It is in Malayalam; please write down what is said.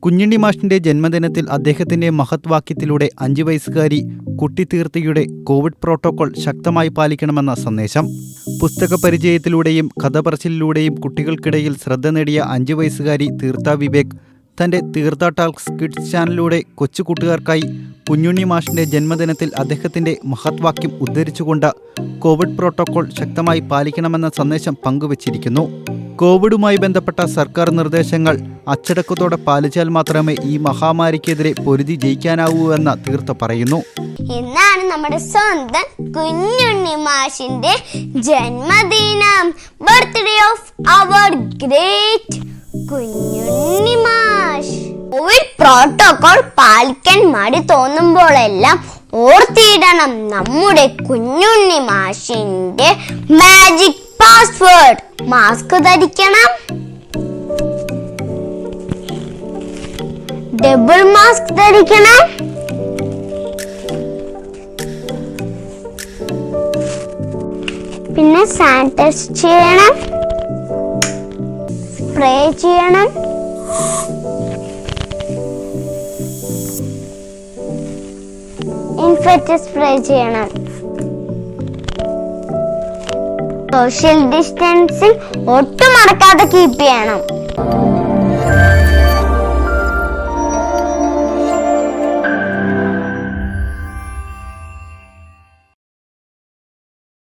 കുഞ്ഞുണ്ണി മാഷിന്റെ ജന്മദിനത്തിൽ അദ്ദേഹത്തിന്റെ മഹത്വാക്യത്തിലൂടെ 5 വയസ്സുകാരി കുട്ടിത്തീർത്തിയുടെ കോവിഡ് പ്രോട്ടോകോൾ ശക്തമായി പാലിക്കണമെന്ന സന്ദേശം. പുസ്തക പരിചയത്തിലൂടെയും കഥ പറച്ചിലൂടെയും കുട്ടികൾക്കിടയിൽ ശ്രദ്ധ നേടിയ 5 വയസ്സുകാരി തീർത്ത വിവേക് തന്റെ തീർത്ത ടാക്സ് കിഡ്സ് ചാനലിലൂടെ കൊച്ചു കൂട്ടുകാർക്കായി കുഞ്ഞുണ്ണി മാഷിന്റെ ജന്മദിനത്തിൽ അദ്ദേഹത്തിന്റെ മഹത്വാക്യം ഉദ്ധരിച്ചുകൊണ്ട് കോവിഡ് പ്രോട്ടോകോൾ ശക്തമായി പാലിക്കണമെന്ന സന്ദേശം പങ്കുവച്ചിരിക്കുന്നു. കോവിഡുമായി ബന്ധപ്പെട്ട സർക്കാർ നിർദ്ദേശങ്ങൾ അച്ചടക്കത്തോടെ പാലിച്ചാൽ മാത്രമേ ഈ മഹാമാരിക്കെതിരെ പൊരുതി ജയിക്കാനാവൂ എന്ന് തീർത്ത പറയുന്നു. എന്നാണ് നമ്മുടെ സ്വന്തം കുഞ്ഞുണ്ണി മാഷിന്റെ ജന്മദിനം. Birthday of our great Kunjunni Mash. Covid protocol പാലിക്കാൻ മടി തോന്നുമ്പോഴെല്ലാം ഓർത്തിയിടണം നമ്മുടെ കുഞ്ഞുണ്ണി മാഷിന്റെ മാജിക് പാസ്വേഡ്. മാസ്ക് ധരിക്കണം, ഡബിൾ മാസ്ക് ധരിക്കണം, പിന്നെ സാനിറ്റൈസ് ചെയ്യണം, സ്പ്രേ ചെയ്യണം, ഇൻഫെക്റ്റ് സ്പ്രേ ചെയ്യണം, സോഷ്യൽ ഡിസ്റ്റൻസിങ് ഒട്ടും മറക്കാതെ കീപ്പ് ചെയ്യണം.